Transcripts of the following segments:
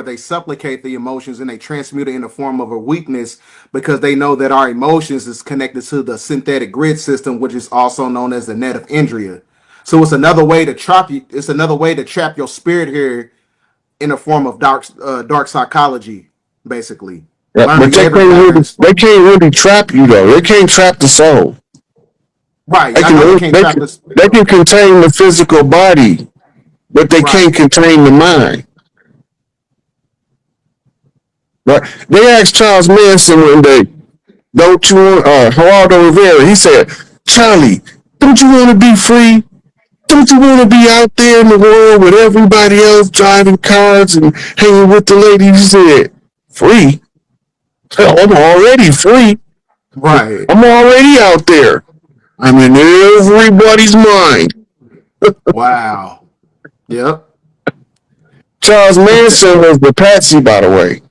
they supplicate the emotions and they transmute it in the form of a weakness because they know that our emotions is connected to the synthetic grid system, which is also known as the net of Indria. So it's another way to trap you. It's another way to trap your spirit here in a form of dark psychology, basically Yeah, but learning everything. they can't really trap you though. They can't trap the soul. Right, They I know they can can't trap this. they can contain the physical body, but they Right, can't contain the mind. Right? They asked Charles Manson one day, "Don't you want?" Geraldo Rivera. He said, "Charlie, don't you want to be free? Don't you want to be out there in the world with everybody else driving cars and hanging with the ladies?" He said, "Free? Hell, I'm already free. right. I'm already out there. I'm in everybody's mind." Wow. Yep. Charles Manson was the patsy, by the way,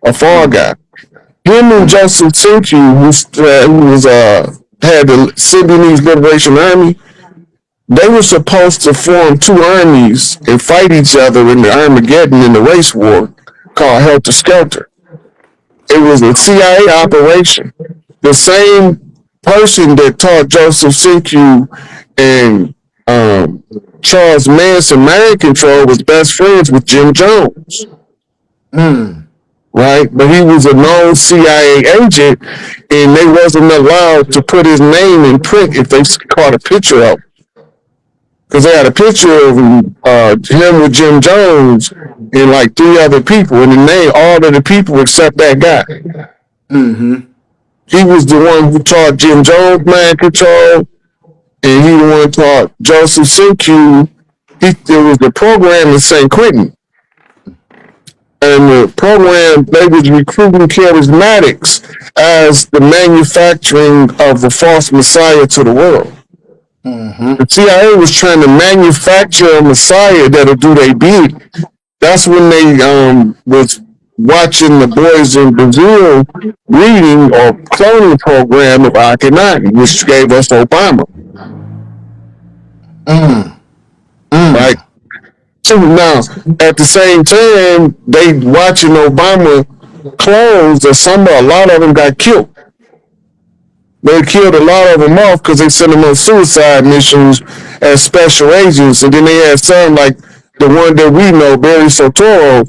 a fall Mm, guy. Him and mm, Joseph Sinki, who was had the Sudanese Liberation Army, they were supposed to form two armies and fight each other in the Armageddon in the race war called Helter Skelter. It was a CIA operation. The same person that taught Joseph Sinki and um, Charles Manson mind control was best friends with Jim Jones, mm. right? But he was a known CIA agent, and they wasn't allowed to put his name in print if they caught a picture of him. Because they had a picture of him with Jim Jones and like three other people, and the name all of the people except that guy. Mm-hmm. He was the one who taught Jim Jones mind control, and he the one taught Joseph Sinku. There was the program in St. Quentin, and the program they was recruiting charismatics as the manufacturing of the false messiah to the world. Mm-hmm. The CIA was trying to manufacture a messiah that'll do their bid. That's when they was watching the boys in Brazil reading or cloning program of Akhenaten, which gave us Obama, Mm. right? Mm. So now, at the same time, they watching Obama clones that a lot of them got killed. They killed a lot of them off because they sent them on suicide missions as special agents. And then they had some like the one that we know, Barry Soetoro.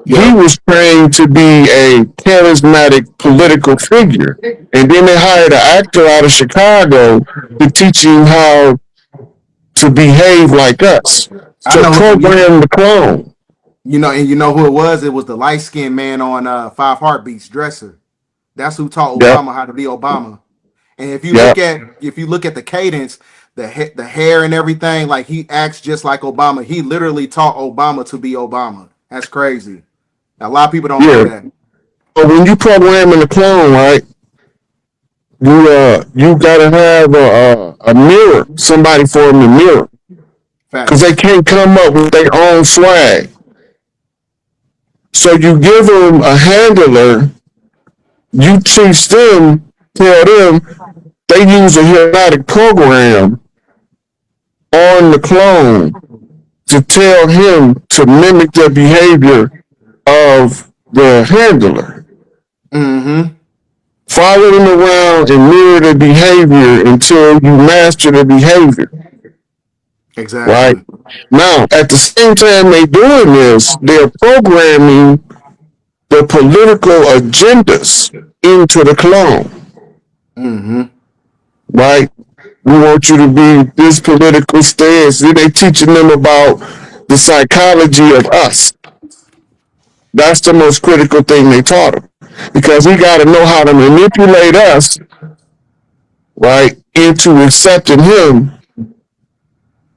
He Yep. was trained to be a charismatic political figure. And then they hired an actor out of Chicago to teach him how to behave like us, I to know program the clone. and you know who it was? It was the light skinned man on Five Heartbeats, Dresser. That's who taught Yep, Obama how to be Obama. And yep, if you look at the cadence, the hair and everything, like he acts just like Obama. He literally taught Obama to be Obama. That's crazy. A lot of people don't know yeah. that. But when you programming the clone, right, you gotta have a mirror, somebody for them to mirror, because they Facts. can't come up with their own swag. So you give them a handler, you teach them, tell them they use a hypnotic program on the clone to tell him to mimic the behavior of the handler. Mm-hmm. Follow them around and mirror the behavior until you master the behavior. Right? Exactly. Now, at the same time they doing this, they're programming the political agendas into the clone. Mm-hmm. Right? We want you to be this political stance. Then they teaching them about the psychology of us. That's the most critical thing they taught them. Because we got to know how to manipulate us, right, into accepting him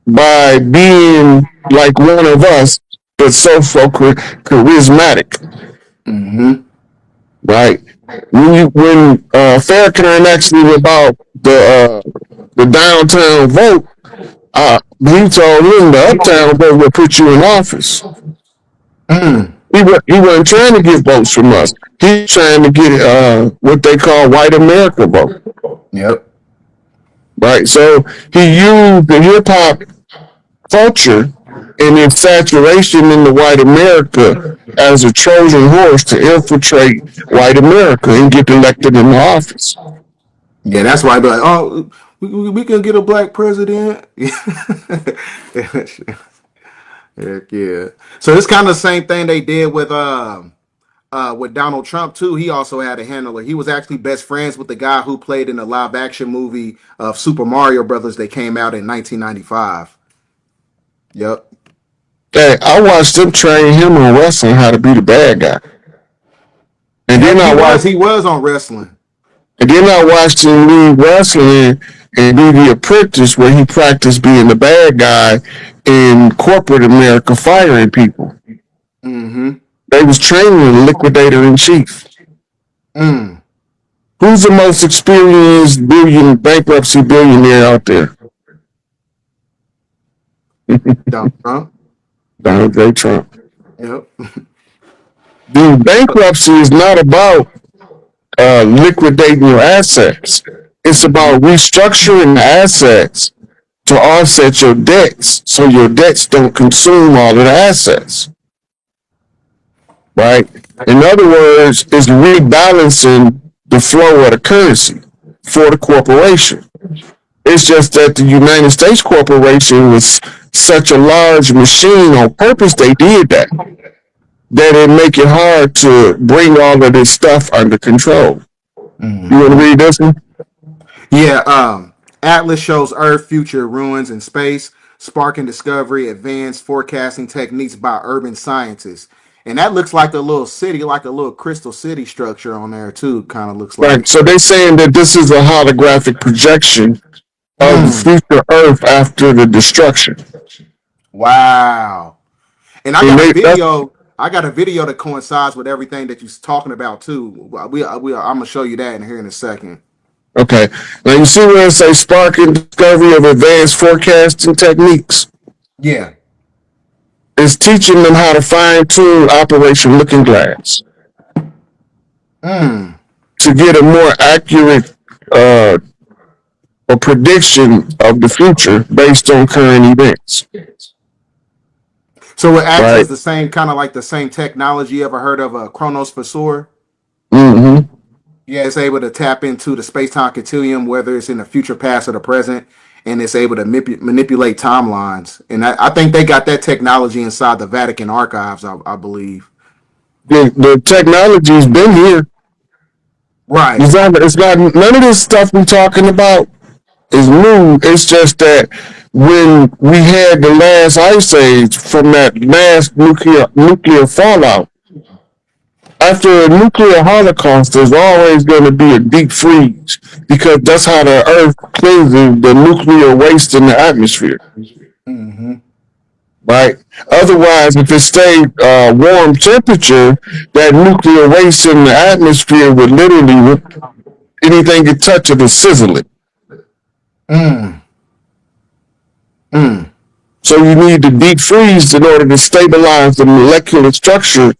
by being like one of us, but so charismatic, Mm-hmm. right? When Farrakhan actually about the downtown vote, he told him the uptown vote will put you in office. Mm. He wasn't trying to get votes from us. He's trying to get what they call white America vote, Yep. right? So he used the hip hop culture and its saturation in the white America as a Trojan horse to infiltrate white America and get elected in the office. Yeah, that's why I be like, oh, we can get a black president. Heck yeah. So it's kind of the same thing they did with Donald Trump too. He also had a handler. He was actually best friends with the guy who played in the live action movie of Super Mario Brothers that came out in 1995. Yep. Hey, I watched them train him on wrestling how to be the bad guy. And Heck, then I watched he was on wrestling. and then I watched him leave wrestling and be the apprentice where he practiced being the bad guy in corporate America firing people. Mm-hmm. They was training the liquidator in chief. Mm. Who's the most experienced bankruptcy billionaire out there? Donald Trump. Donald J. Trump. Yep. The bankruptcy is not about liquidating your assets. It's about restructuring the assets to offset your debts so your debts don't consume all of the assets. Right? In other words, it's rebalancing the flow of the currency for the corporation. It's just that the United States corporation was such a large machine on purpose, they did that it make it hard to bring all of this stuff under control. Mm-hmm. You want to read this one? Yeah. Atlas shows Earth, future, ruins, and space, sparking discovery, advanced forecasting techniques by urban scientists. And that looks like a little city, like a little crystal city structure on there too. Kind of looks like. Right. So they're saying that this is a holographic projection of future Earth after the destruction. Wow. And I got a video that coincides with everything that you're talking about too. I'm gonna show you that in here in a second. Okay. Now you see where it says sparking discovery of advanced forecasting techniques? Yeah. It's teaching them how to fine-tune Operation Looking Glass. To get a more accurate a prediction of the future based on current events. So it acts as the same kind of like the same technology. You ever heard of a chronosphere? Mm-hmm. Yeah, it's able to tap into the space-time continuum, whether it's in the future, past, or the present, and it's able to manipulate timelines. And I think they got that technology inside the Vatican archives, I believe. The technology's been here. Right. It's not none of this stuff we're talking about is new. It's just that when we had the last ice age from that last nuclear fallout, after a nuclear holocaust, there's always going to be a deep freeze because that's how the Earth cleanses the nuclear waste in the atmosphere. Mm-hmm. Right? Otherwise, if it stayed warm temperature, that nuclear waste in the atmosphere would literally, anything it touch it would sizzle it. So you need to deep freeze in order to stabilize the molecular structure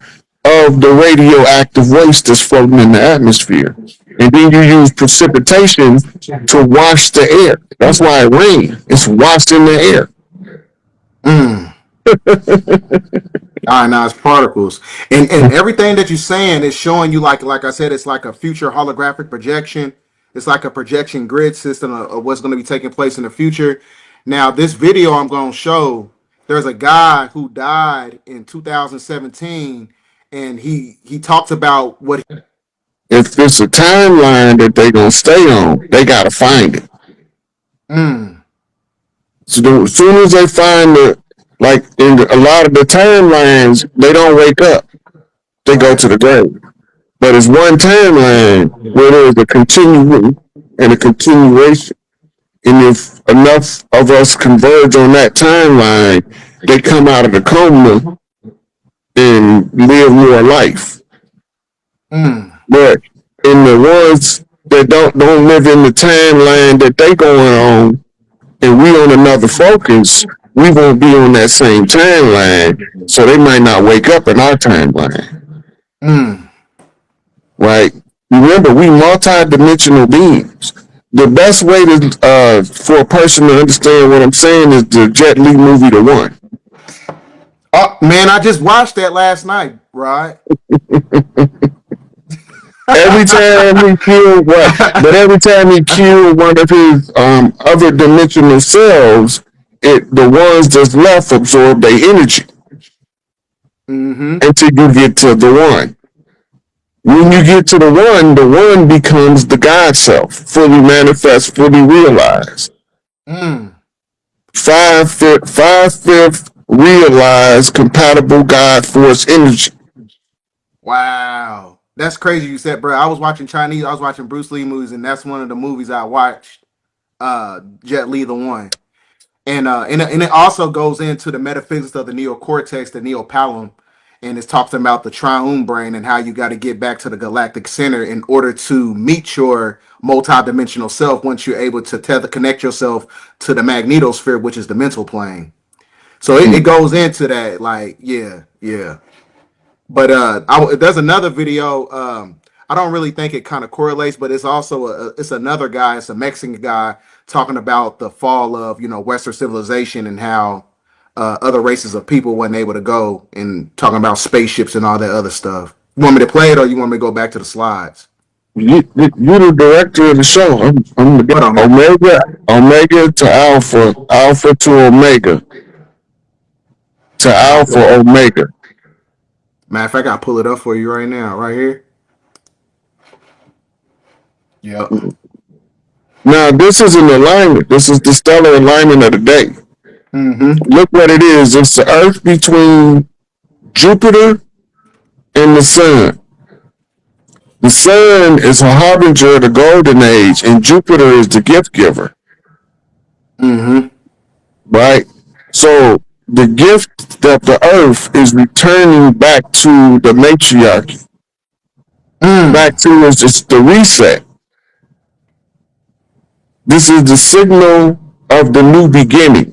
of the radioactive waste that's floating in the atmosphere. And then you use precipitation to wash the air. That's why it rains. It's washed in the air. Ionized particles. And everything that you're saying is showing you, like I said, it's like a future holographic projection. It's like a projection grid system of what's going to be taking place in the future. Now, this video I'm going to show, there's a guy who died in 2017, and he talks about what. If it's a timeline that they're going to stay on, they got to find it. So as soon as they find it, like in a lot of the timelines, they don't wake up. They go to the grave. But it's one timeline where there's a continuum and a continuation. And if enough of us converge on that timeline, they come out of the coma and live more life. But in the ones that don't live in the timeline that they going on, and we on another focus, we won't be on that same timeline, so they might not wake up in our timeline. Right? Remember, we multi-dimensional beings. The best way to for a person to understand what I'm saying is the Jet Li movie, The One. Oh man, I just watched that last night, right? Every time he killed what, but every time he killed one of his other dimensional selves, the ones that's left absorb their energy Mm-hmm. until you get to the one. When you get to the one becomes the God self, fully manifest, fully realized. Mm. Five fifth realized compatible God force energy. Wow. That's crazy you said, bro. I was watching Chinese, I was watching Bruce Lee movies, and that's one of the movies I watched. Jet Li the one. And it also goes into the metaphysics of the neocortex, the neopalum, and it talks about the triune brain and how you got to get back to the galactic center in order to meet your multidimensional self once you're able to connect yourself to the magnetosphere, which is the mental plane. So it goes into that, like, yeah. But there's another video. I don't really think it kind of correlates, but it's also it's another guy. It's a Mexican guy talking about the fall of Western civilization and how other races of people wasn't able to go, and talking about spaceships and all that other stuff. You want me to play it, or you want me to go back to the slides? You're the director of the show. I'm the Hold guy. on, man. Omega to Alpha, Alpha to Omega, to Alpha Omega. Matter of fact, I pull it up for you right now, right here. Yep. Now this is an alignment. This is the stellar alignment of the day. Mm-hmm. Look what it is. It's the Earth between Jupiter and the Sun. The Sun is a harbinger of the golden age, and Jupiter is the gift giver. Mm-hmm. Right? So the gift that the Earth is returning back to the matriarchy, back to is just the reset. This is the signal of the new beginning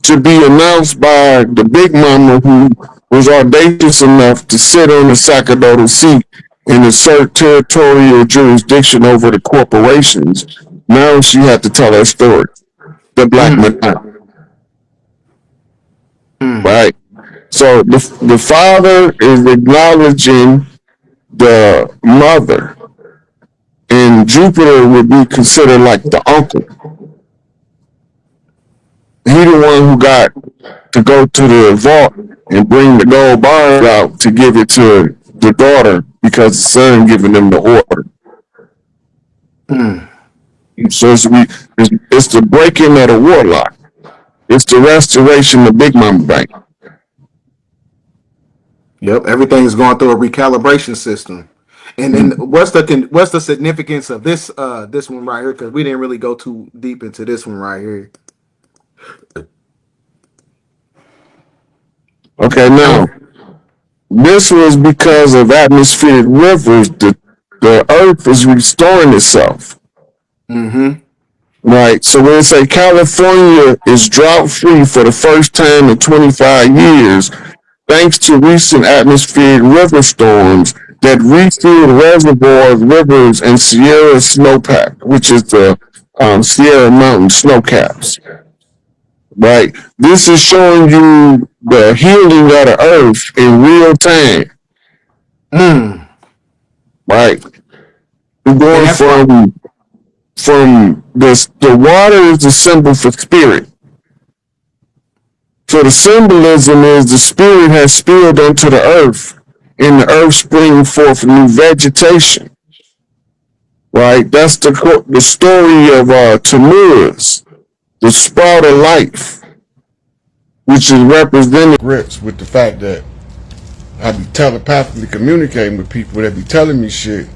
to be announced by the big mama who was audacious enough to sit on the sacerdotal seat and assert territorial jurisdiction over the corporations. Now she had to tell her story. The Black Madonna. Right? So the father is acknowledging the mother, and Jupiter would be considered like the uncle. He the one who got to go to the vault and bring the gold bars out to give it to the daughter because the son giving them the order. So it's the breaking of the warlock. It's the restoration of Big Mama Bank. Yep, everything's going through a recalibration system. And then what's the significance of this this one right here? Because we didn't really go too deep into this one right here. Okay, now this was because of atmospheric rivers. The earth is restoring itself. Mm-hmm. Right. So when they say California is drought free for the first time in 25 years, thanks to recent atmospheric river storms that refilled reservoirs, rivers, and Sierra snowpack, which is the Sierra Mountain snowcaps. Right. This is showing you the healing of the earth in real time. Right. We're going from this. The water is the symbol for spirit. So the symbolism is the spirit has spilled onto the earth, and the earth springing forth new vegetation. Right. That's the story of Tammuz, the sprout of life, which is represented grips with the fact that I be telepathically communicating with people that be telling me shit,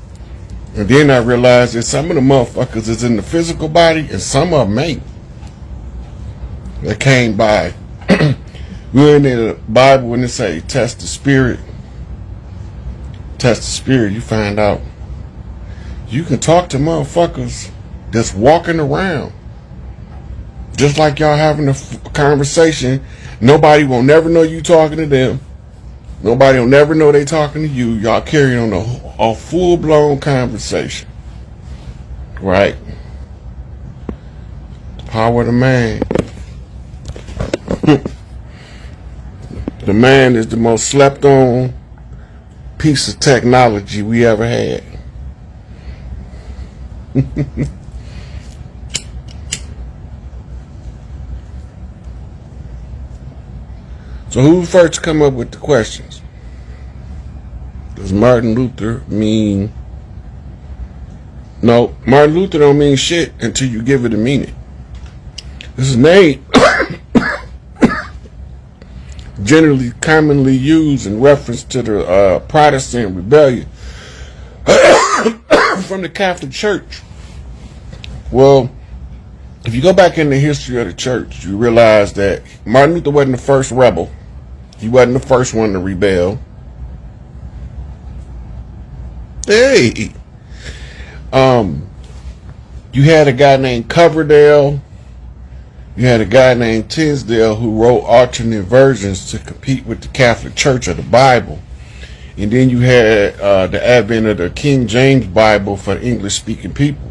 and then I realize that some of the motherfuckers is in the physical body and some of them ain't. That came by. We're in the Bible when they say test the spirit. Test the spirit, you find out you can talk to motherfuckers that's walking around. Just like y'all having a conversation, nobody will never know you talking to them. Nobody will never know they talking to you. Y'all carrying on a full-blown conversation. Right? The power of the man. The man is the most slept on piece of technology we ever had. So who first come up with the questions? Does Martin Luther mean... No, Martin Luther don't mean shit until you give it a meaning. This is name generally commonly used in reference to the Protestant rebellion from the Catholic Church. Well, if you go back in the history of the church, you realize that Martin Luther wasn't the first rebel. He wasn't the first one to rebel. Hey! You had a guy named Coverdale. You had a guy named Tisdale who wrote alternate versions to compete with the Catholic Church of the Bible. And then you had the advent of the King James Bible for English-speaking people.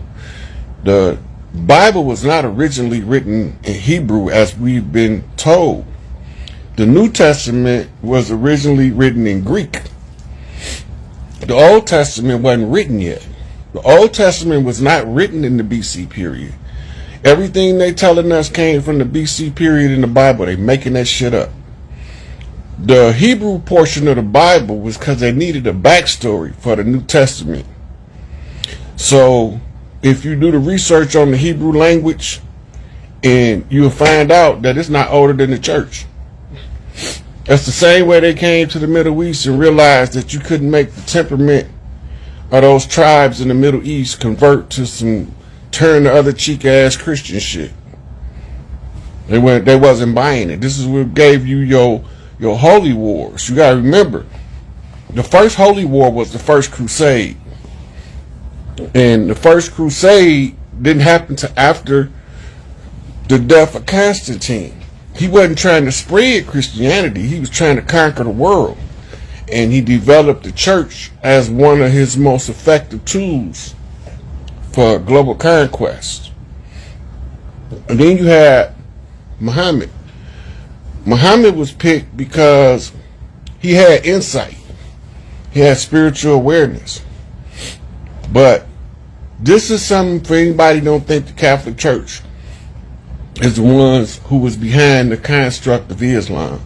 The Bible was not originally written in Hebrew as we've been told. The New Testament was originally written in Greek. The Old Testament wasn't written yet. The Old Testament was not written in the BC period. Everything they telling us came from the BC period in the Bible. They making that shit up. The Hebrew portion of the Bible was because they needed a backstory for the New Testament. So if you do the research on the Hebrew language, and you'll find out that it's not older than the church. That's the same way they came to the Middle East and realized that you couldn't make the temperament of those tribes in the Middle East convert to some turn the other cheek ass Christian shit. They wasn't buying it. This is what gave you your holy wars. You gotta remember, the first holy war was the First Crusade. And the First Crusade didn't happen till after the death of Constantine. He wasn't trying to spread Christianity. He was trying to conquer the world. And he developed the church as one of his most effective tools for global conquest. And then you had Muhammad. Muhammad was picked because he had insight. He had spiritual awareness. But this is something for anybody who don't think the Catholic Church is the ones who was behind the construct of Islam.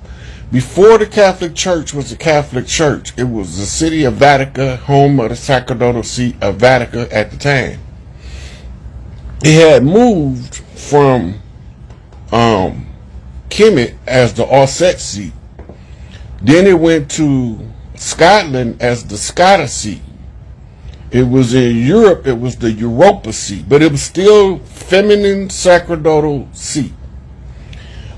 Before the Catholic Church was the Catholic Church, it was the city of Vatican, home of the sacerdotal seat of Vatican at the time. It had moved from Kemet as the Osset seat. Then it went to Scotland as the Scottish seat. It was in Europe, it was the Europa seat, but it was still feminine sacerdotal seat.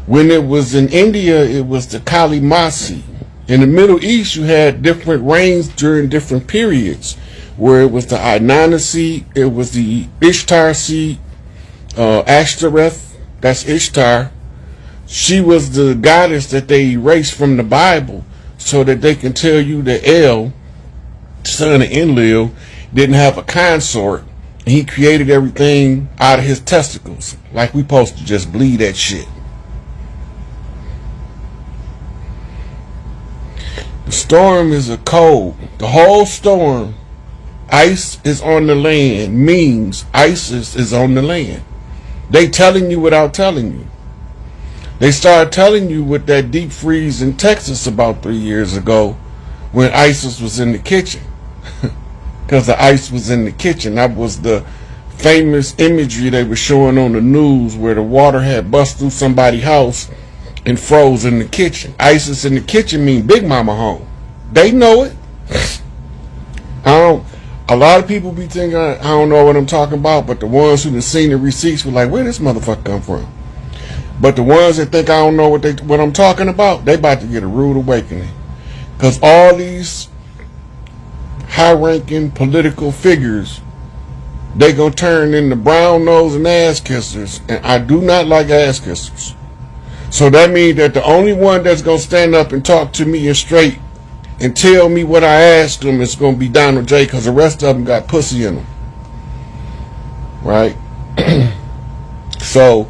When it was in India, it was the Kali Ma seat. In the Middle East, you had different reigns during different periods, where it was the Inanna seat, it was the Ishtar seat, Ashtoreth, that's Ishtar. She was the goddess that they erased from the Bible so that they can tell you that El, son of Enlil, didn't have a consort. He created everything out of his testicles. Like we supposed to just bleed that shit. The storm is a cold. The whole storm, ice is on the land, means ISIS is on the land. They telling you without telling you. They started telling you with that deep freeze in Texas about 3 years ago when ISIS was in the kitchen. Because the ice was in the kitchen. That was the famous imagery they were showing on the news where the water had bust through somebody's house and froze in the kitchen. ISIS in the kitchen mean Big Mama home. They know it. A lot of people be thinking I don't know what I'm talking about, but the ones who done seen the receipts were like, where this motherfucker come from? But the ones that think I don't know what I'm talking about, they about to get a rude awakening. Because all these high-ranking political figures, they gonna turn into brown nose and ass kissers, and I do not like ass kissers. So that means that the only one that's gonna stand up and talk to me and straight and tell me what I asked them is gonna be Donald J, because the rest of them got pussy in them, right? So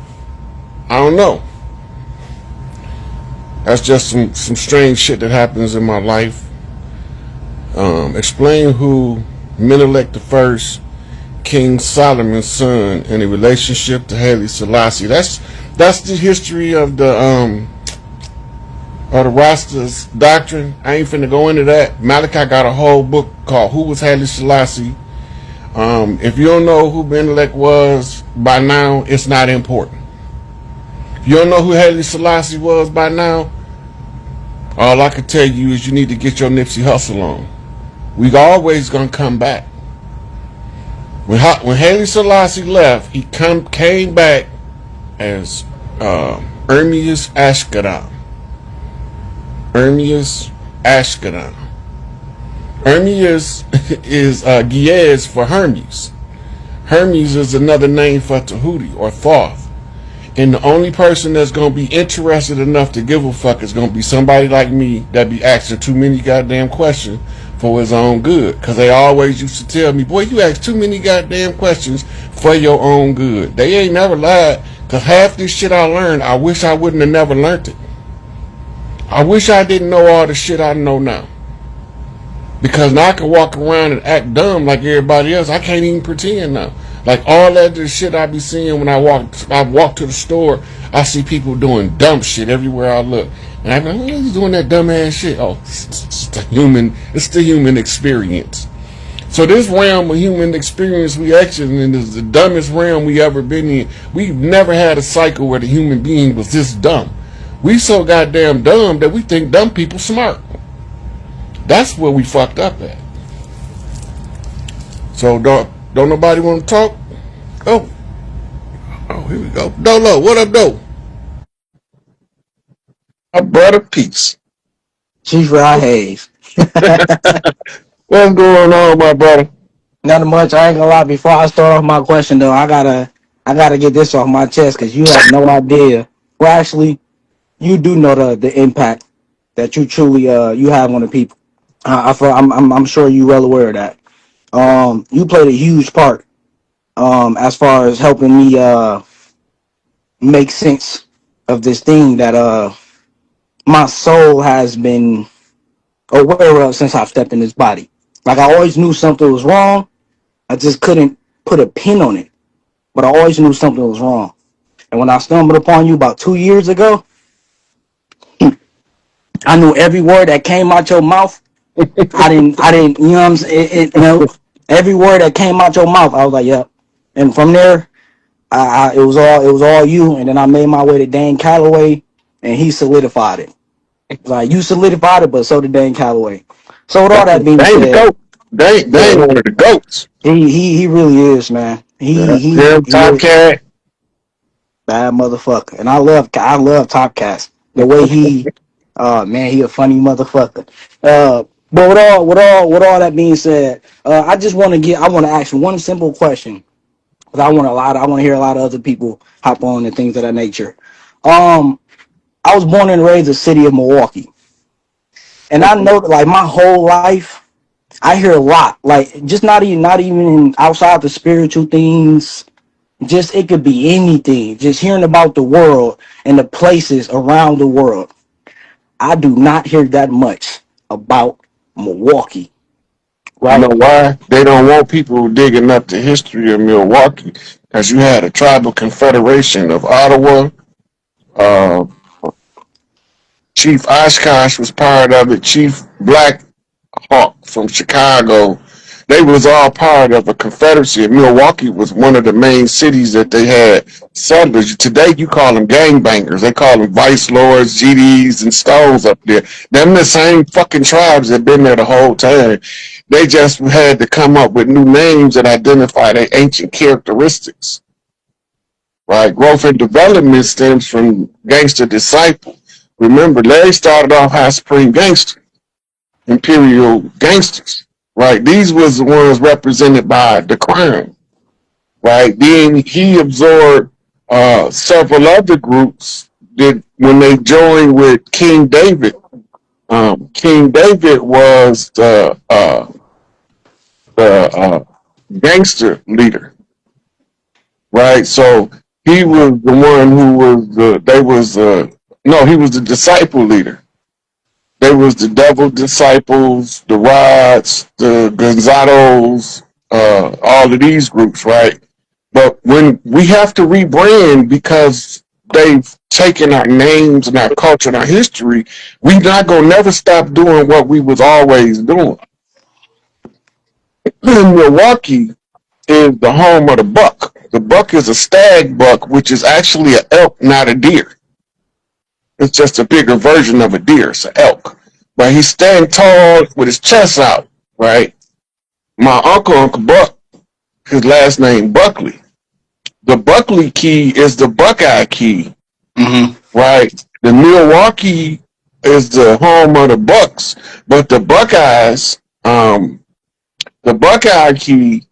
I don't know. That's just some strange shit that happens in my life. Explain who Menelik the First, King Solomon's son, in a relationship to Haile Selassie. That's the history of the Rasta's doctrine. I ain't finna go into that. Malachi got a whole book called Who Was Haile Selassie. If you don't know who Menelik was by now, it's not important. If you don't know who Haile Selassie was by now, all I can tell you is you need to get your Nipsey Hussle on. We always gonna come back. When Haile Selassie left, he came back as Ermias Ashkadam. Ermias Ashkadam. Ermias is Giez for Hermes. Hermes is another name for Tahuti or Thoth. And the only person that's going to be interested enough to give a fuck is going to be somebody like me that be asking too many goddamn questions for his own good. Because they always used to tell me, boy, you ask too many goddamn questions for your own good. They ain't never lied. Because half this shit I learned, I wish I wouldn't have never learned it. I wish I didn't know all the shit I know now. Because now I can walk around and act dumb like everybody else. I can't even pretend now. Like all that shit I be seeing when I walk to the store, I see people doing dumb shit everywhere I look. And I be like, who's doing that dumb ass shit? Oh, it's the human experience. So this realm of human experience we actually in is the dumbest realm we ever been in. We've never had a cycle where the human being was this dumb. We so goddamn dumb that we think dumb people smart. That's where we fucked up at. So don't nobody want to talk? Oh, here we go. Dolo, what up, Dolo? My brother, peace. Chief Rod Hayes. What's going on, my brother? Nothing much. I ain't gonna lie. Before I start off my question, though, I gotta get this off my chest because you have no idea. Well, actually, you do know the impact that you truly you have on the people. I'm sure you well aware of that. You played a huge part as far as helping me make sense of this thing that my soul has been aware of since I've stepped in this body. Like I always knew something was wrong. I just couldn't put a pin on it. But I always knew something was wrong. And when I stumbled upon you about 2 years ago, I knew every word that came out your mouth. I didn't, you know what I'm saying? Every word that came out your mouth, I was like, yep. And from there, it was all you. And then I made my way to Dan Calloway, and he solidified it. Like you solidified it, but so did Dan Calloway. So with all that being They the said, goat. They one of the goats. he really is, man. He Top is cat. bad motherfucker. And I love Top Cast. The way he man, he a funny motherfucker. But with all that being said, I want to ask you one simple question. Because I want to hear a lot of other people hop on and things of that nature. I was born and raised in the city of Milwaukee. And I know that like my whole life I hear a lot. Like just not even outside the spiritual things. Just it could be anything. Just hearing about the world and the places around the world. I do not hear that much about Milwaukee. You know Right? why? They don't want people digging up the history of Milwaukee. Because you had a tribal confederation of Ottawa. Uh, Chief Oshkosh was part of it. Chief Black Hawk from Chicago. They was all part of a confederacy. And Milwaukee was one of the main cities that they had settlers. Today you call them gangbangers. They call them vice lords, GDs, and Stones up there. Them the same fucking tribes that been there the whole time. They just had to come up with new names that identify their ancient characteristics. Right? Growth and development stems from Gangster Disciple. Remember, Larry started off High Supreme Gangster, Imperial Gangsters. Right? These was the ones represented by the crime. Right? Then he absorbed several other groups that when they joined with King David. King David was the gangster leader, right? So he was the one who was they was No, he was the disciple leader. They was the devil disciples, the Rods, the Gonzados, all of these groups, right? But when we have to rebrand because they've taken our names and our culture and our history, we not gonna never stop doing what we was always doing. Milwaukee is the home of the buck. The buck is a stag buck, which is actually an elk, not a deer. It's just a bigger version of a deer. It's an elk. But he's standing tall with his chest out, right? My Uncle Buck, his last name Buckley. The Buckley key is the Buckeye key, right? The Milwaukee is the home of the Bucks, but the Buckeyes, the Buckeye key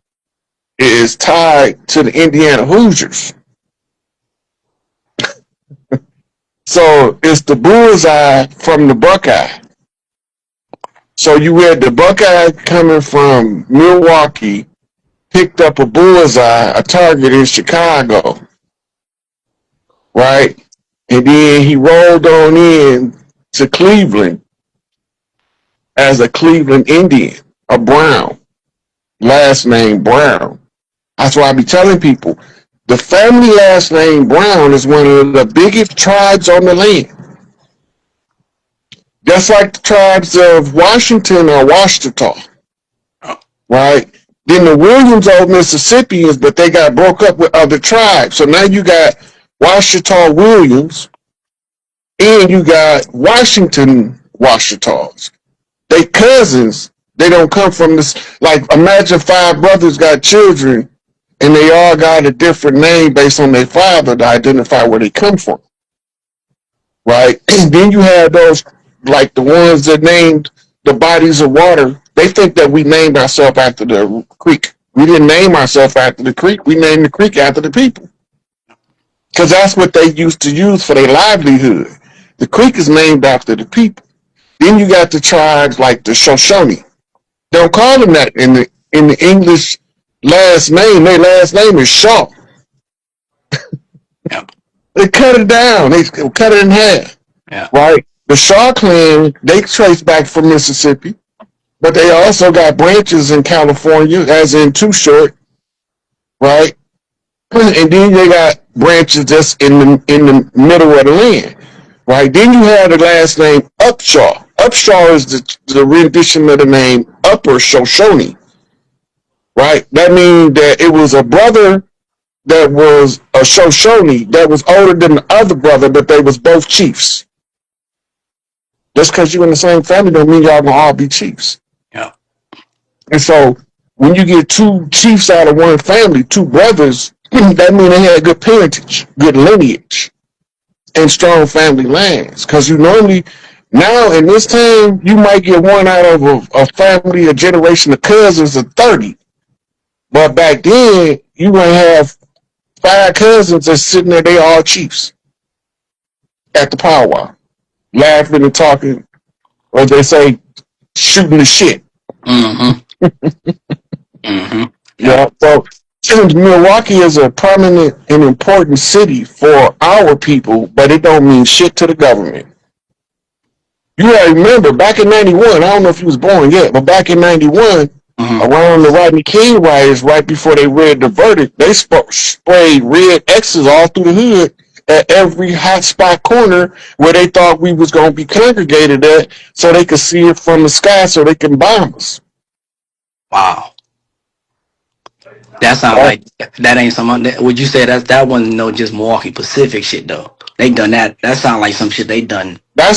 is tied to the Indiana Hoosiers. So it's the bullseye from the Buckeye. So you had the Buckeye coming from Milwaukee, picked up a bullseye, a target in Chicago, right? And then he rolled on in to Cleveland as a Cleveland Indian, a Brown, last name Brown. That's why I be telling people, the family last name Brown is one of the biggest tribes on the land. Just like the tribes of Washington or Washita, right? Then the Williams are Mississippians, but they got broke up with other tribes. So now you got Washita Williams and you got Washington Washitas. They cousins. They don't come from this. Like, imagine 5 brothers got children and they all got a different name based on their father to identify where they come from, right? And then you have those, like the ones that named the bodies of water. They think that we named ourselves after the creek. We didn't name ourselves after the creek. We named the creek after the people. Because that's what they used to use for their livelihood. The creek is named after the people. Then you got the tribes like the Shoshone. Don't call them that in the English last name. Their last name is Shaw. Yep. They cut it down. They cut it in half. Yeah. Right? The Shaw clan, they trace back from Mississippi, but they also got branches in California, as in Too Short, right? And then they got branches just in the middle of the land, right? Then you have the last name Upshaw. Upshaw is the rendition of the name Upper Shoshone, right? That means that it was a brother that was a Shoshone that was older than the other brother, but they was both chiefs. Just because you're in the same family don't mean y'all gonna all be chiefs. Yeah. And so when you get 2 chiefs out of one family, 2 brothers, that means they had good parentage, good lineage, and strong family lands. Because you normally, now in this time, you might get one out of a family, a generation of cousins of 30. But back then, you might have 5 cousins that's sitting there, they all chiefs at the powwow, laughing and talking, or they say shooting the shit. Yeah. So Milwaukee is a prominent and important city for our people, but it don't mean shit to the government. You gotta remember, back in '91, I don't know if you was born yet, but back in '91, around the Rodney King riots, right before they read the verdict, they sprayed red X's all through the hood at every hot spot corner where they thought we was gonna be congregated at, so they could see it from the sky, so they can bomb us. Wow. That sounds like that ain't some. Would you say that wasn't no just Milwaukee Pacific shit though? They done that. That sounds like some shit they done. I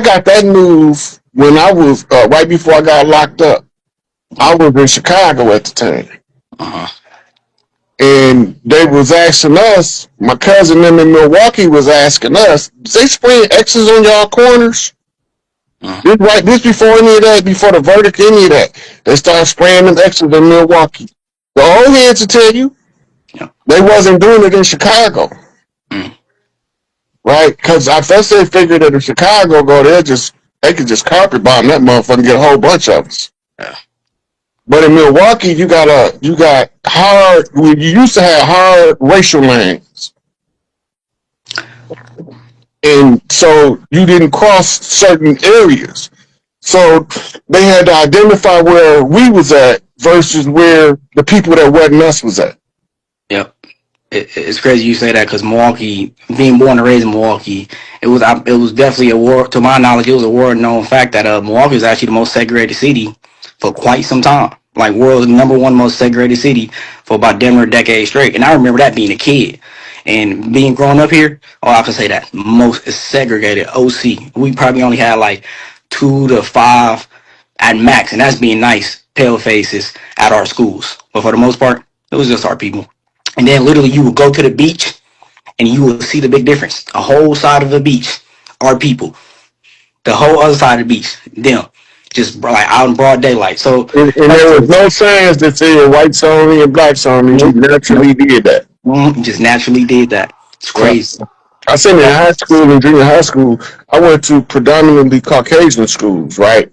got that news when I was right before I got locked up. I was in Chicago at the time, and they was asking us. My cousin them in Milwaukee was asking us, "They spraying X's on y'all corners?" This before any of that, before the verdict, any of that, they started spraying them X's in Milwaukee. The old heads will tell you, they wasn't doing it in Chicago. Right? Because I guess they figured that in Chicago, they could just carpet bomb that motherfucker and get a whole bunch of us. Yeah. But in Milwaukee, you got hard. You used to have hard racial lines. And so you didn't cross certain areas. So they had to identify where we was at versus where the people that wasn't us was at. Yep. It's crazy you say that because Milwaukee, being born and raised in Milwaukee, it was definitely a war. To my knowledge, it was a world known fact that Milwaukee was actually the most segregated city for quite some time. Like world's number one most segregated city for about damn near a decade straight. And I remember that being a kid and being growing up here. Oh, I can say that most segregated OC. We probably only had like 2 to 5 at max, and that's being nice. Pale faces at our schools, but for the most part, it was just our people. And then literally you would go to the beach and you will see the big difference. A whole side of the beach are people. The whole other side of the beach, them. Just like out in broad daylight. So And there was no signs that said whites only and blacks only. You naturally did that. just naturally did that. It's Yeah. crazy. I said in high school and junior high school, I went to predominantly Caucasian schools, right?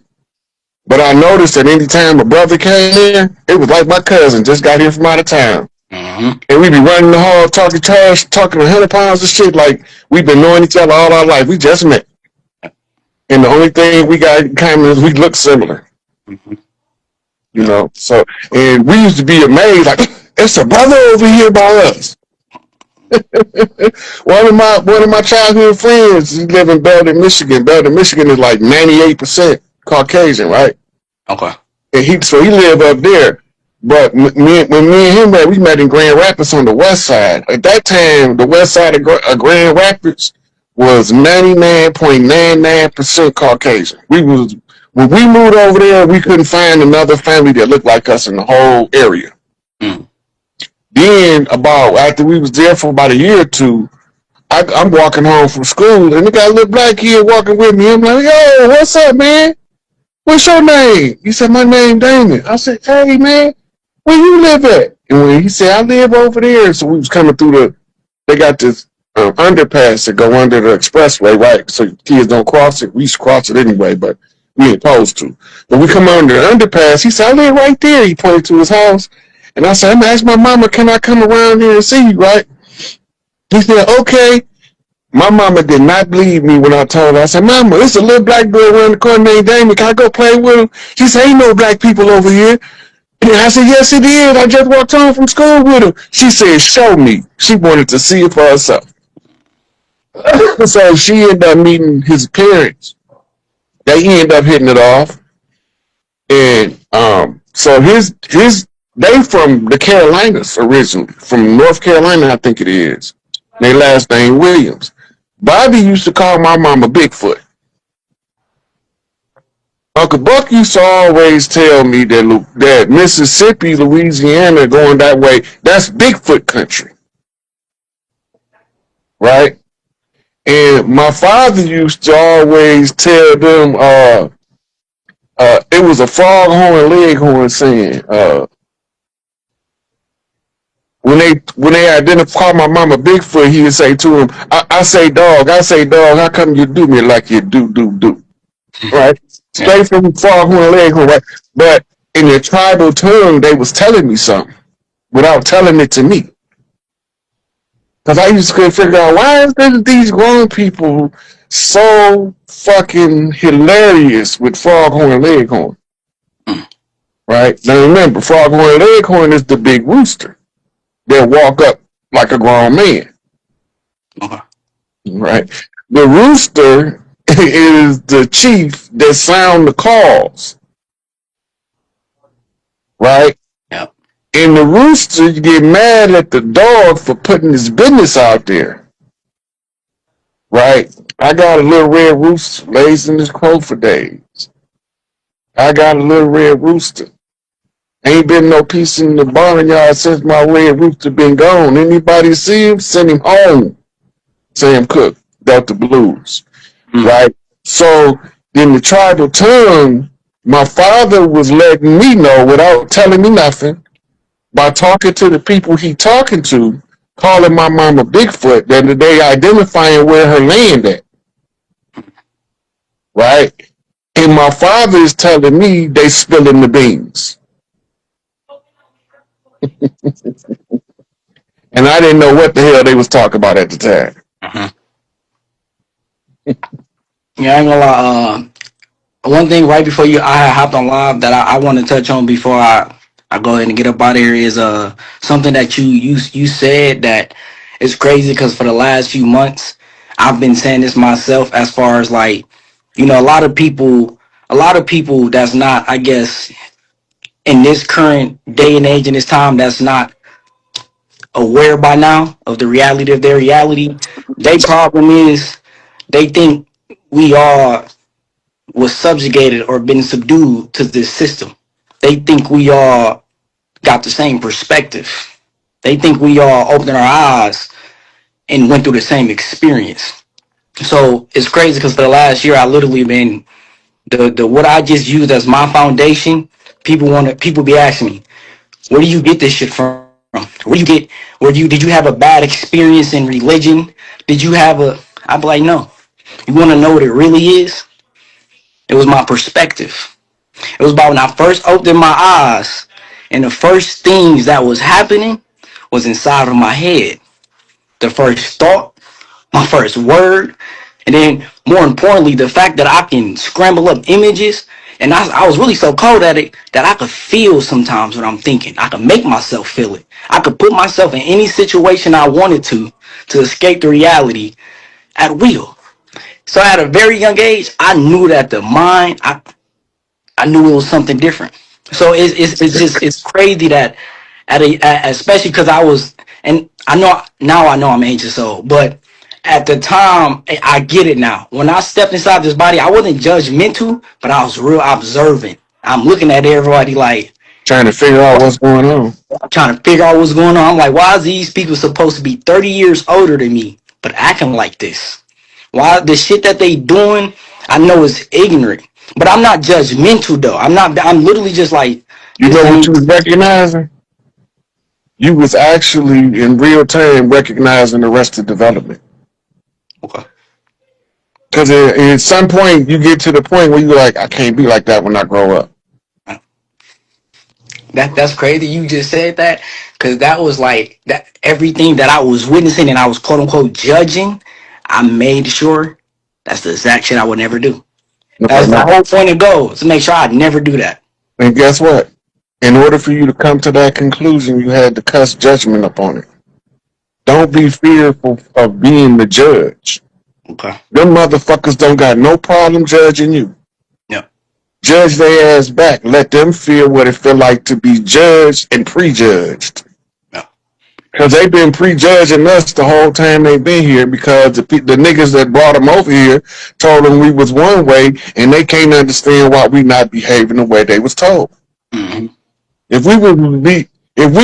But I noticed that anytime a brother came in, it was like my cousin just got here from out of town. Mm-hmm. And we be running the hall, talking trash, talking 100 pounds of shit like we've been knowing each other all our life. We just met. And the only thing we got in common is we look similar. Mm-hmm. You know? So, and we used to be amazed, like, it's a brother over here by us. one of my childhood friends, he live in Belden, Michigan. Belden, Michigan is like 98% Caucasian, right? Okay. And he live up there. But when me and him met, we met in Grand Rapids on the west side. At that time, the west side of Grand Rapids was 99.99% Caucasian. When we moved over there, we couldn't find another family that looked like us in the whole area. Mm. Then after we was there for about a year or two, I'm walking home from school and they got a little black kid walking with me. I'm like, yo, what's up, man? What's your name? He said, my name Damon. I said, hey, man, where you live at? And when he said, I live over there. So we was coming through they got this underpass that go under the expressway, right? So kids don't cross it. We used to cross it anyway, but we ain't supposed to. But we come under the underpass. He said, I live right there. He pointed to his house. And I said, I'm going to ask my mama, can I come around here and see you, right? He said, okay. My mama did not believe me when I told her. I said, Mama, it's a little black boy around the corner named Damon. Can I go play with him? She said, ain't no black people over here. And I said, yes, it is. I just walked home from school with him. She said, show me. She wanted to see it for herself. So she ended up meeting his parents. They ended up hitting it off. And so they from the Carolinas originally, from North Carolina, I think it is. Their last name Williams. Bobby used to call my mama Bigfoot. Uncle Buck used to always tell me that Mississippi, Louisiana, going that way, that's Bigfoot country. Right? And my father used to always tell them it was a foghorn leghorn saying. When they identify my mama Bigfoot, he would say to him, I say, dog, how come you do me like you do? Right? Straight from foghorn leghorn, right? But in their tribal tongue, they was telling me something without telling it to me. Because I used to couldn't figure out why is these grown people so fucking hilarious with foghorn leghorn. Right? Now remember, foghorn leghorn is the big rooster. They'll walk up like a grown man. Okay. Right? The rooster is the chief that sound the calls. Right? Yep. And the rooster, you get mad at the dog for putting his business out there. Right? I got a little red rooster lays in this crow for days. I got a little red rooster. Ain't been no peace in the barnyard since my red rooster been gone. Anybody see him, send him home. Sam Cooke, Delta Blues. Right? So in the tribal tongue, my father was letting me know without telling me nothing, by talking to the people he talking to, calling my mama Bigfoot, that they identifying where her land at. Right? And my father is telling me they spilling the beans. And I didn't know what the hell they was talking about at the time. Mm-hmm. Yeah, I ain't gonna lie. One thing right before I hopped on live that I want to touch on before I go ahead and get up out of here is something that you said that is crazy because for the last few months I've been saying this myself as far as like a lot of people that's not, I guess, in this current day and age in this time, that's not aware by now of the reality of their reality. Their problem is they think we all was subjugated or been subdued to this system. They think we all got the same perspective. They think we all opened our eyes and went through the same experience. So it's crazy because for the last year I literally been the what I just used as my foundation. People be asking me, where do you get this shit from? Did you have a bad experience in religion? Did you have a I'd be like, no. You wanna know what it really is? It was my perspective. It was about when I first opened my eyes and the first things that was happening was inside of my head. The first thought, my first word, and then more importantly, the fact that I can scramble up images. And I was really so cold at it that I could feel sometimes what I'm thinking. I could make myself feel it. I could put myself in any situation I wanted to escape the reality at will. So at a very young age, I knew that the mind, I knew it was something different. So it's crazy that especially because I was, and I know now I know I'm anxious, so but at the time I get it now. When I stepped inside this body, I wasn't judgmental, but I was real observant. I'm looking at everybody like Trying to figure out what's going on. I'm trying to figure out what's going on. I'm like, why is these people supposed to be 30 years older than me, but acting like this? Why the shit that they doing? I know is ignorant, but I'm not judgmental though. I'm not. I'm literally just like You this know what ain't you was recognizing? You was actually in real time recognizing Arrested Development. okay. Because at some point you get to the point where you're like, I can't be like that when I grow up. That's crazy. You just said that because that was like that everything that I was witnessing and I was quote unquote judging. I made sure that's the exact shit I would never do. Okay, That's the now, whole point of goal to make sure I'd never do that. and guess what? In order for you to come to that conclusion, you had to cuss judgment upon it. Don't be fearful of being the judge. Okay. Them motherfuckers don't got no problem judging you. Yeah. Judge their ass back. Let them feel what it feel like to be judged and prejudged. Yeah. Because they've been prejudging us the whole time they've been here because the niggas that brought them over here told them we was one way and they can't understand why we not behaving the way they was told. Mm-hmm. If we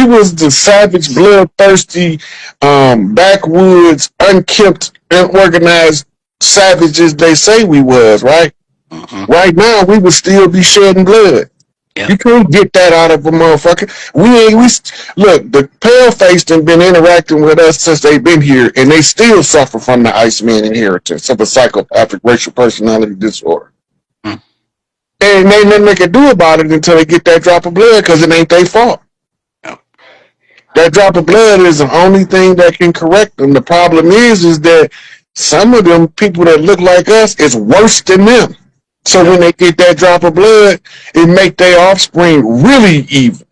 was the savage, bloodthirsty, backwoods, unkempt, unorganized savages they say we was, right? Mm-hmm. Right now we would still be shedding blood. Yeah. You can't get that out of a motherfucker. Look, the pale faced have been interacting with us since they've been here, and they still suffer from the Iceman inheritance of a psychopathic racial personality disorder. Mm. And ain't nothing they can do about it until they get that drop of blood, because it ain't their fault. Yeah. That drop of blood is the only thing that can correct them. The problem is that some of them people that look like us is worse than them. So when they get that drop of blood, it make their offspring really evil.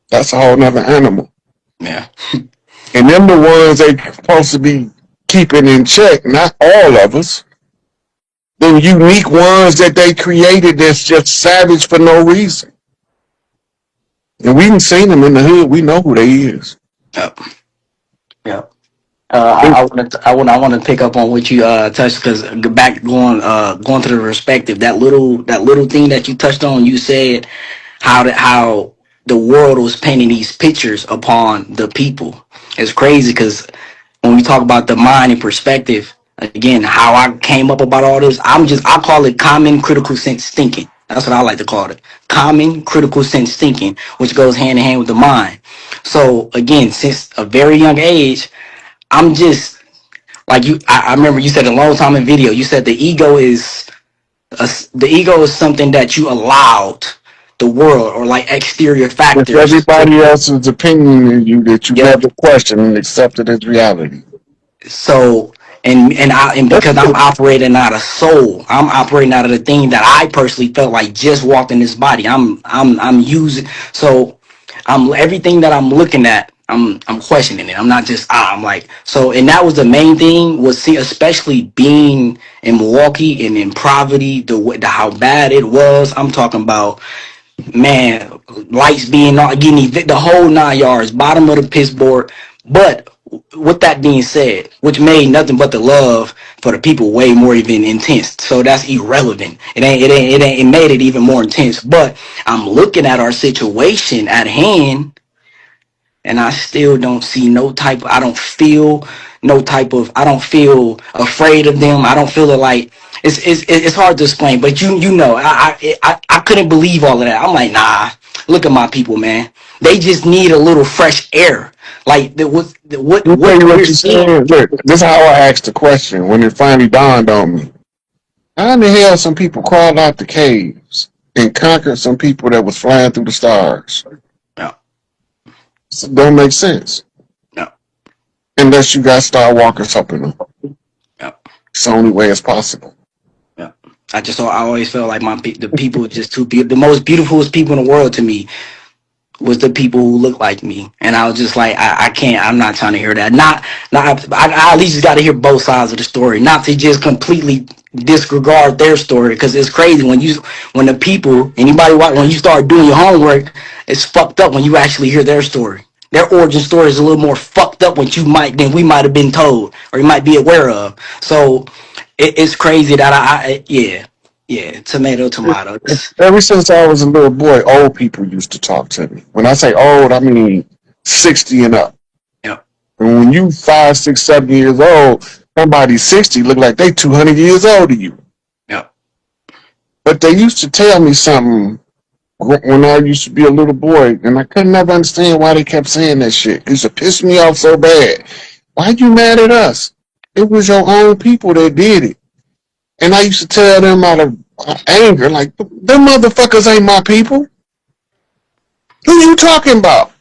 That's a whole nother animal. Yeah. And them the ones they supposed to be keeping in check, not all of us. The unique ones that they created that's just savage for no reason. And we done seen them in the hood. We know who they is. Yep. Yep. I want to pick up on what you touched because back going to the perspective that little thing that you touched on. You said how the world was painting these pictures upon the people. It's crazy because when we talk about the mind and perspective, again, how I came up about all this, I call it common critical sense thinking. That's what I like to call it. Common critical sense thinking, which goes hand in hand with the mind. So again, since a very young age, I'm just like you. I remember you said a long time in video. You said the ego is something that you allowed the world or like exterior It's factors. everybody else's opinion in you that you Yep. never question and accepted as reality. So And because I'm operating out of soul, I'm operating out of the thing that I personally felt like just walked in this body. I'm using, so I'm everything that I'm looking at. I'm questioning it. I'm not just I'm like, so, and that was the main thing, was see, especially being in Milwaukee and in poverty, the how bad it was. I'm talking about, man, lights being not getting evicted, the whole 9 yards, bottom of the piss board. But with that being said, which made nothing but the love for the people way more even intense. So that's irrelevant. It made it even more intense. But I'm looking at our situation at hand, and I still don't see no type. I don't feel no type of. I don't feel afraid of them. I don't feel it like it's hard to explain. But you know, I couldn't believe all of that. I'm like, nah. Look at my people, man. They just need a little fresh air. Like what Let me tell you what we're you're seeing. saying. Look, this is how I asked the question when it finally dawned on me. How in the hell some people crawled out the caves and conquered some people that was flying through the stars? No, So it don't make sense. no, Unless you got Star Walkers helping them. no. It's the only way it's possible. Yeah. I always felt like the people just too beautiful. The most beautifulest people in the world to me was the people who look like me, and I was just like, I can't. I'm not trying to hear that. Not. I at least got to hear both sides of the story, not to just completely disregard their story, because it's crazy when the people, when you start doing your homework, it's fucked up when you actually hear their story. Their origin story is a little more fucked up than we might have been told or you might be aware of. So it's crazy that yeah, tomato. Ever since I was a little boy, old people used to talk to me. When I say old, I mean 60 and up. Yeah, And when you 5, 6, 7 years old, somebody 60 look like they 200 years old to you. yeah. But they used to tell me something when I used to be a little boy, and I could never understand why they kept saying that shit. It used to piss me off so bad. Why you mad at us? It was your own people that did it. And I used to tell them out of anger, like, them motherfuckers ain't my people. Who you talking about?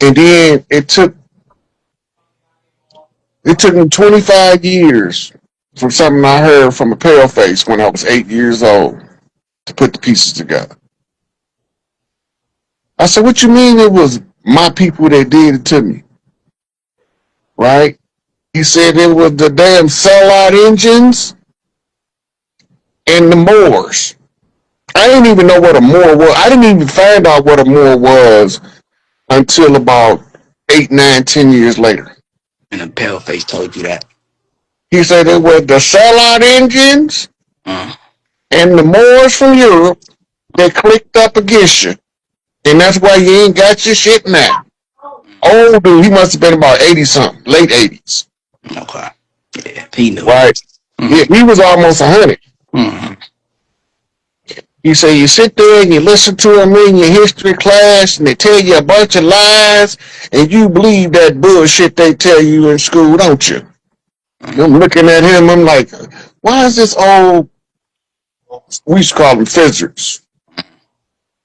And then it took me 25 years from something I heard from a paleface when I was 8 years old to put the pieces together. I said, what you mean it was my people that did it to me? Right? He said it was the damn sellout engines and the Moors. I didn't even know what a Moor was. I didn't even find out what a Moor was until about 8, 9, 10 years later. And the pale face told you that. He said it was the sellout engines Uh, and the Moors from Europe that clicked up against you. And that's why you ain't got your shit now. Old dude, he must have been about 80 something, late 80s. okay. Yeah, he knew. Right? Yeah, he was almost 100. Mm-hmm. You say you sit there and you listen to them in your history class and they tell you a bunch of lies and you believe that bullshit they tell you in school, don't you? I'm looking at him, I'm like, why is this old, we used to call them fizzards.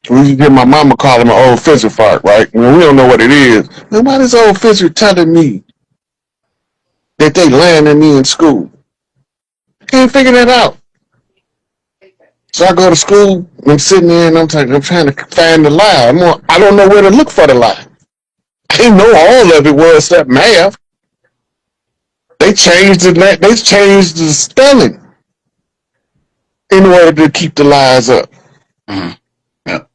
We used to hear my mama call him an old fizzard fart, right? Well, we don't know what it is. Then why this old fizzard telling me that they lying at me in school? I can't figure that out. So I go to school, and I'm sitting there, and I'm trying to find the lie. I don't know where to look for the lie. I didn't know all of it was except math. They changed the spelling in order to keep the lies up. Mm-hmm. Yep.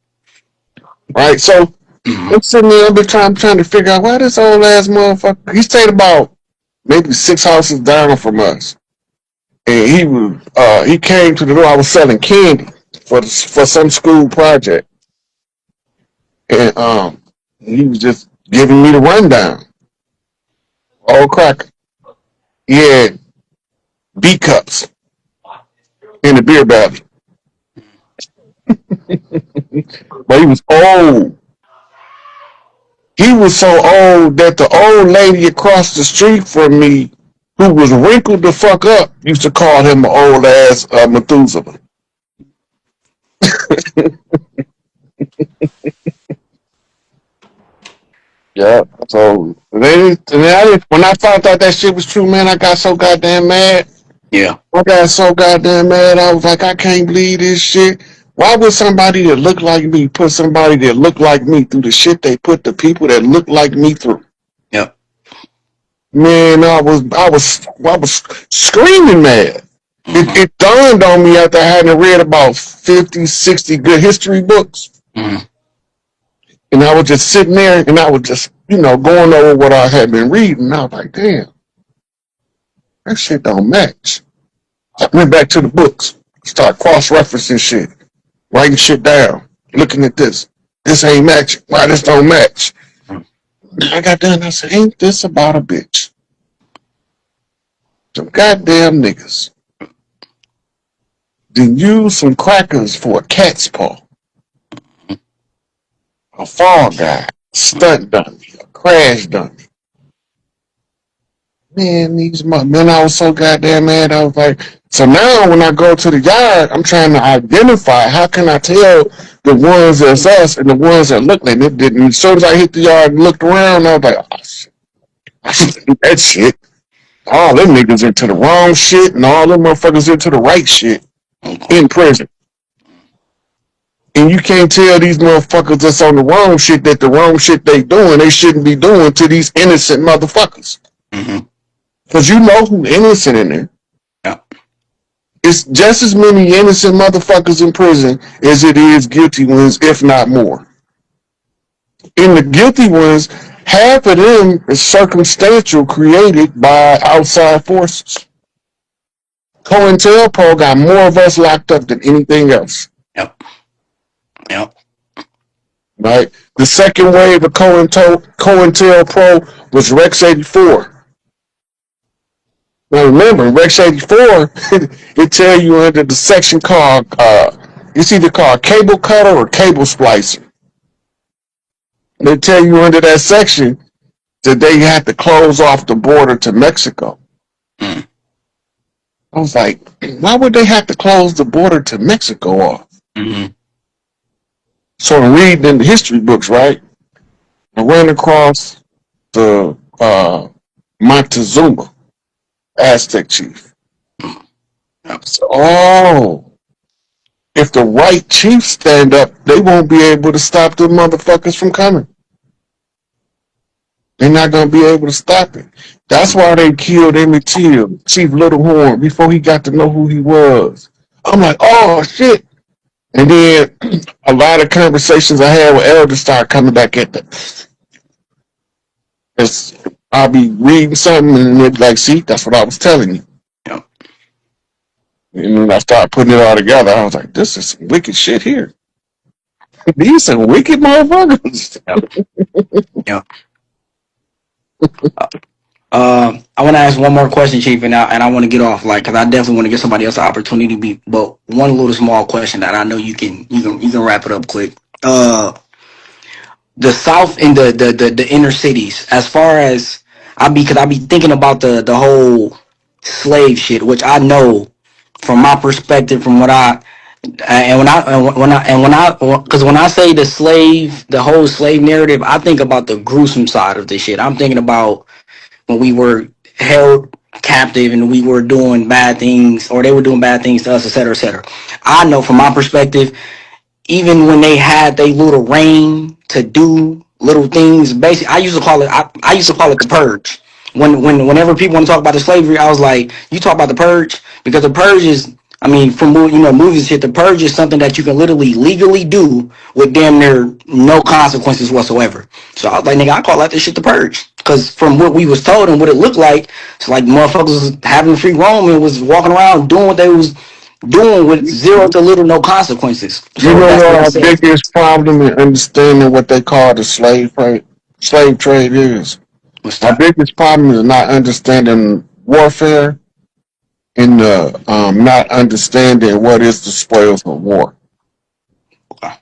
Right? So I'm sitting there, I'm trying to figure out why this old ass motherfucker. He stayed about maybe 6 houses down from us. And he came to the door. I was selling candy for some school project, and he was just giving me the rundown. Old cracker. He had B cups in the beer belly, but he was old. He was so old that the old lady across the street from me, who was wrinkled the fuck up, used to call him an old ass Methuselah. Yeah. So when I found out that shit was true, man, I got so goddamn mad. Yeah. I got so goddamn mad. I was like, I can't believe this shit. Why would somebody that look like me put somebody that look like me through the shit they put the people that look like me through? Yep. Man, I was screaming mad. It dawned on me after I hadn't read about 50, 60 good history books. Mm-hmm. And I was just sitting there and I was just, going over what I had been reading. And I was like, damn, that shit don't match. I went back to the books, start cross-referencing shit, writing shit down, looking at this. This ain't matching. Why this don't match? I got done. I said, ain't this about a bitch? Some goddamn niggas then use some crackers for a cat's paw, a fall guy, stunt dummy, a crash dummy. Man, I was so goddamn mad. I was like, so now when I go to the yard, I'm trying to identify how can I tell the ones that's us and the ones that look like it didn't. As soon as I hit the yard and looked around, I was like, oh shit, I should do that shit. All them niggas into the wrong shit and all them motherfuckers into the right shit in prison. And you can't tell these motherfuckers that's on the wrong shit that the wrong shit they doing, they shouldn't be doing to these innocent motherfuckers. Mm-hmm. Because you know who innocent in there. Yeah. It's just as many innocent motherfuckers in prison as it is guilty ones, if not more. In the guilty ones, half of them is circumstantial, created by outside forces. COINTELPRO got more of us locked up than anything else. Yep. Yep. Right? The second wave of COINTELPRO was Rex 84. Now remember, Rex 84, it tell you under the section called, it's either called cable cutter or cable splicer. They tell you under that section that they had to close off the border to Mexico. Mm. I was like, why would they have to close the border to Mexico off? Mm-hmm. So I'm reading in the history books, right? I ran across the Montezuma, Aztec chief. So, if the right chiefs stand up, they won't be able to stop the motherfuckers from coming. They're not going to be able to stop it. That's why they killed Emmett Till, Chief Littlehorn, before he got to know who he was. I'm like, oh, shit. And then a lot of conversations I had with elders start coming back at them. I'll be reading something and they'll be like, see, that's what I was telling you. Yep. And when I started putting it all together, I was like, this is some wicked shit here. These some wicked motherfuckers. Yep. I want to ask one more question, Chief, and I want to get off, like, because I definitely want to give somebody else an opportunity to be. But one little small question that I know you can wrap it up quick. The South and the inner cities, as far as I be thinking about the whole slave shit, which I know from my perspective, from what I because when I say the whole slave narrative, I think about the gruesome side of this shit. I'm thinking about when we were held captive and we were doing bad things, or they were doing bad things to us, etc., etc. I know from my perspective, even when they had their little reign to do little things, basically, I used to call it the purge. Whenever people want to talk about the slavery, I was like, you talk about the purge, because the purge is, I mean, from movies shit, the purge is something that you can literally legally do with damn near no consequences whatsoever. So I was like, nigga, I call that this shit the purge, because from what we was told and what it looked like, it's like motherfuckers was having free roam and was walking around doing what they was doing with zero to little no consequences. So You know that's what what I'm our saying. biggest problem in understanding what they call the slave trade is? What's Our that? biggest problem is not understanding warfare and not understanding what is the spoils of war. Okay.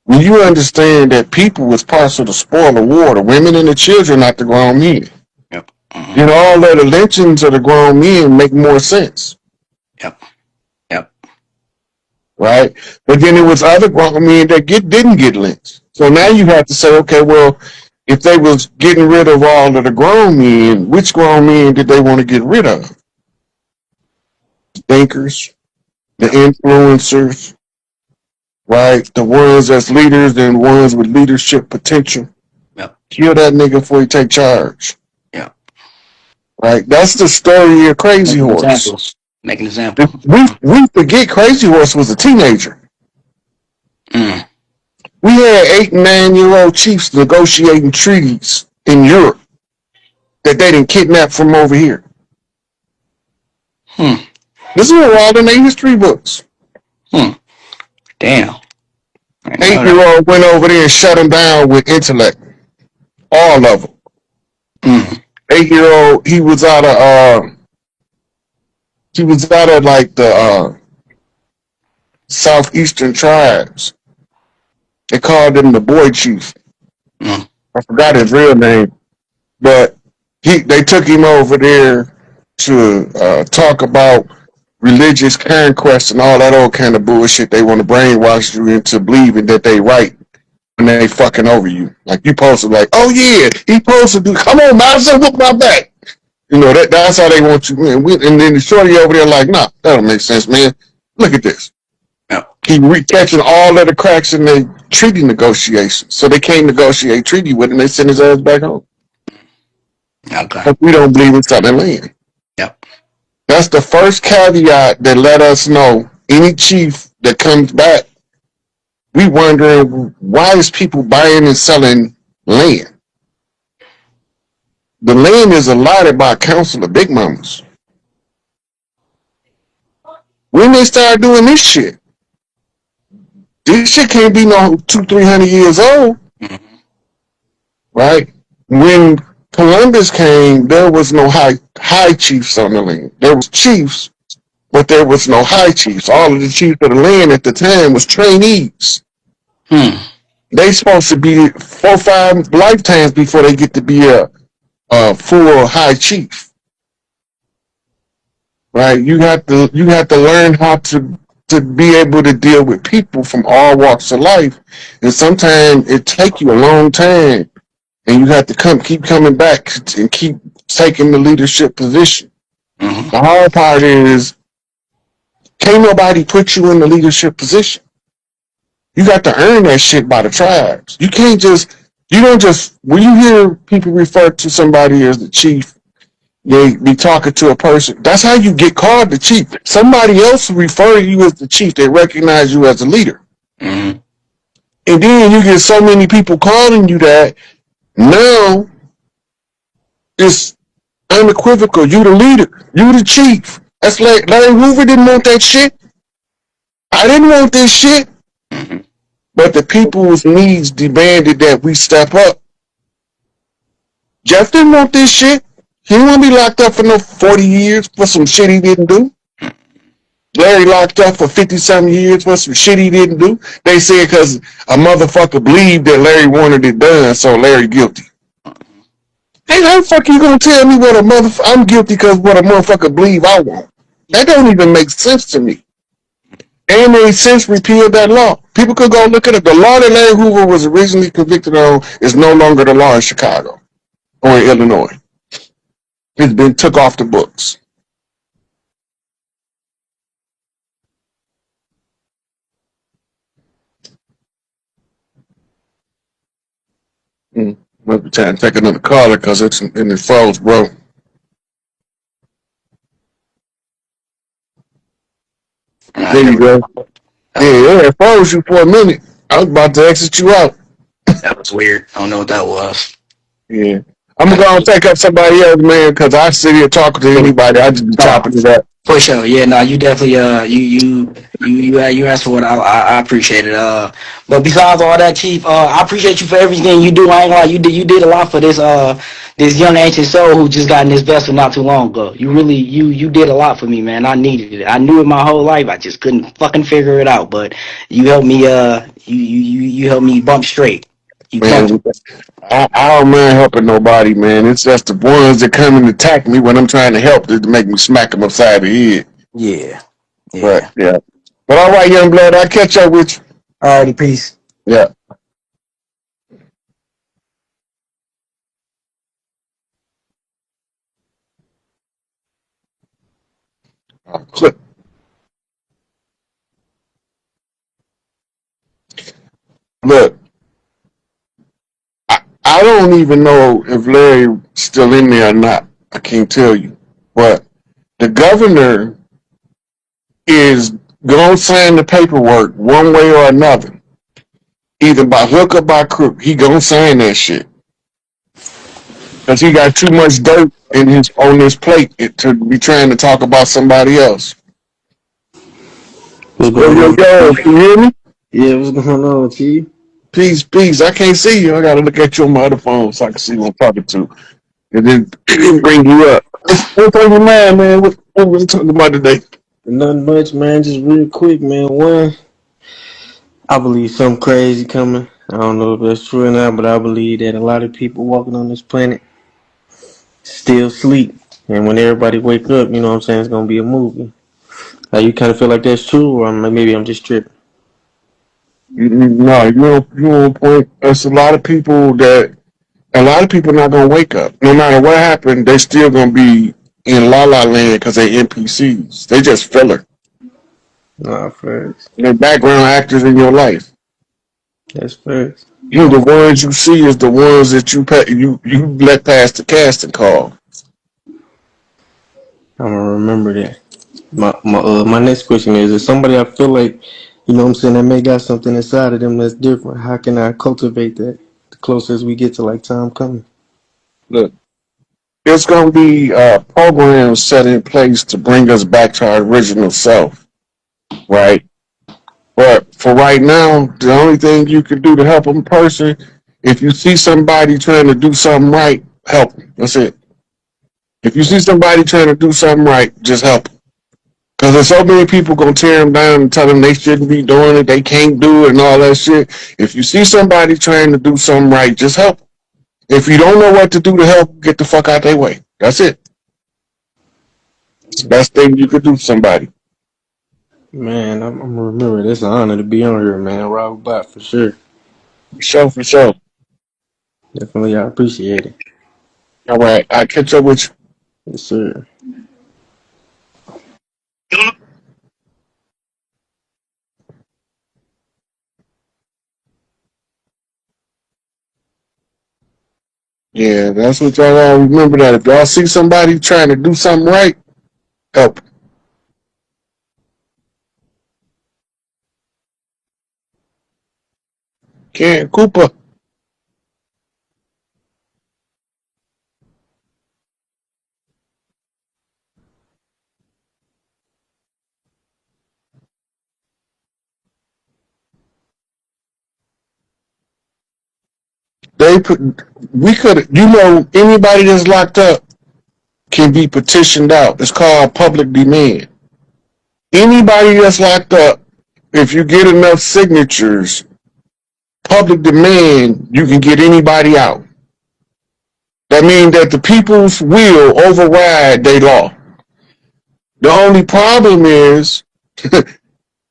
When you understand that people was parts of the spoil of war, the women and the children, not the grown men. Yep. Mm-hmm. You know, all of the lynchings of the grown men make more sense. Yep. Yep. Right? But then there was other grown men that didn't get lynched. So now you have to say, okay, well, if they was getting rid of all of the grown men, which grown men did they want to get rid of? The thinkers, the influencers, right? The ones that's leaders and ones with leadership potential. Yep. Kill that nigga before he take charge. Yeah. Right? That's the story of Crazy Horse. Make an example. We forget Crazy Horse was a teenager. Mm. We had 8 and 9-year-old chiefs negotiating treaties in Europe that they didn't kidnap from over here. This is all in their history books. Damn. 8-year-old went over there and shut them down with intellect. All of them. 8-year-old, he was out of like the southeastern tribes. They called him the boy chief. I forgot his real name, but they took him over there to talk about religious conquest and all that old kind of bullshit. They want to brainwash you into believing that they right when they fucking over you. Like you supposed to like, oh yeah, he supposed to do. Come on, man, so look my back. You know that's how they want you. Man. And then the shorty over there like, nah, that don't make sense, man. Look at this. He catching all of the cracks in the treaty negotiations, so they can't negotiate treaty with him. They send his ass back home. Okay. But we don't believe in selling land. Yep. That's the first caveat that let us know any chief that comes back, we wondering why is people buying and selling land? The land is allotted by a council of big mamas. When they start doing this shit can't be no 200-300 years old, right? When Columbus came, there was no high chiefs on the land. There was chiefs, but there was no high chiefs. All of the chiefs of the land at the time was trainees. They supposed to be 4 or 5 lifetimes before they get to be a full high chief. Right? You have to learn how to be able to deal with people from all walks of life, and sometimes it takes you a long time, and you have to keep coming back and keep taking the leadership position. The hard part is, can't nobody put you in the leadership position. You got to earn that shit by the tribes. You don't just, when you hear people refer to somebody as the chief, they be talking to a person. That's how you get called the chief. Somebody else refer to you as the chief. They recognize you as a leader. And then you get so many people calling you that. Now it's unequivocal. You the leader. You the chief. That's like Larry Hoover didn't want that shit. I didn't want this shit. But the people's needs demanded that we step up. Jeff didn't want this shit. He didn't want to be locked up for no 40 years for some shit he didn't do. Larry locked up for 50-something years for some shit he didn't do. They said because a motherfucker believed that Larry wanted it done, so Larry guilty. Hey, how the fuck you gonna tell me what I'm guilty because what a motherfucker believe I want? That don't even make sense to me. And they since repealed that law. People could go look at it. The law that Larry Hoover was originally convicted on is no longer the law in Chicago or in Illinois. It's been took off the books. Might be time to take another caller because it's in the froze, bro. There you go. Yeah, it froze you for a minute. I was about to exit you out. That was weird. I don't know what that was. Yeah. I'm gonna take up somebody else, man, because I sit here talking to anybody. I just be chopping it up. For sure. Yeah, no, you definitely you asked for what I appreciate it. But besides all that, Chief, I appreciate you for everything you do. I ain't gonna lie, you did a lot for this this young ancient soul who just got in this vessel not too long ago. You really you did a lot for me, man. I needed it. I knew it my whole life. I just couldn't fucking figure it out. But you helped me you helped me bump straight. Man, I don't mind helping nobody, man. It's just the ones that come and attack me when I'm trying to help to make me smack them upside the head. Yeah. But yeah. But all right, young blood, I'll catch up with you. Alrighty, peace. Yeah. Clip. Look, I don't even know if Larry's still in there or not. I can't tell you. But the governor is going to sign the paperwork one way or another. Either by hook or by crook. He going to sign that shit. Because he got too much dirt on his plate to be trying to talk about somebody else. What's Yo, going yo, on? yo, can you hear me? Yeah, what's going on, T? Peace, peace. I can't see you. I got to look at you on my other phone so I can see who I'm talking to. And then bring you up. What's on your mind, man? What was we talking about today? Nothing much, man. Just real quick, man. One, I believe something crazy coming. I don't know if that's true or not, but I believe that a lot of people walking on this planet still sleep. And when everybody wake up, you know what I'm saying, it's going to be a movie. You kind of feel like that's true, or maybe I'm just tripping? No, you on point. There's a lot of people not gonna wake up. No matter what happened, they still gonna be in La La Land because they NPCs. They just filler. Nah, first. They're background actors in your life. That's first. The ones you see is the ones that you let pass the casting call. I'm going to remember that. My next question is, if somebody I feel like, you know what I'm saying, that may got something inside of them that's different, how can I cultivate that the closer as we get to like time coming? Look, there's gonna be programs set in place to bring us back to our original self, right? But for right now, the only thing you can do to help a person, if you see somebody trying to do something right, help them. That's it. If you see somebody trying to do something right, just help them. Because there's so many people going to tear them down and tell them they shouldn't be doing it, they can't do it, and all that shit. If you see somebody trying to do something right, just help them. If you don't know what to do to help, get the fuck out their way. That's it. It's the best thing you could do for somebody. Man, I'm gonna remember. It's an honor to be on here, man. Rob Bot for sure. For sure. Definitely, I appreciate it. All right, I'll catch up with you. Yes, sir. Yeah, that's what y'all gotta remember, that if y'all see somebody trying to do something right, help. Ken Cooper. We could, anybody that's locked up can be petitioned out. It's called public demand. Anybody that's locked up, if you get enough signatures, public demand, you can get anybody out. That means that the people's will override their law. The only problem is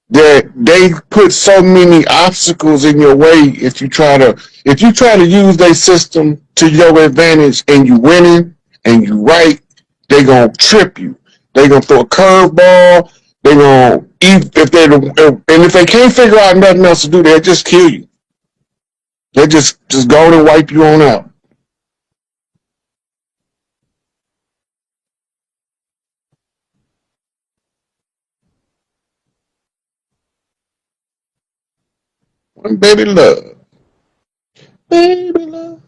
that they put so many obstacles in your way. If you try to use their system to your advantage and you winning and you right, they gonna trip you. They gonna throw a curveball. They gonna if they can't figure out nothing else to do, they'll just kill you. They just go and wipe you on out. Baby love, baby love.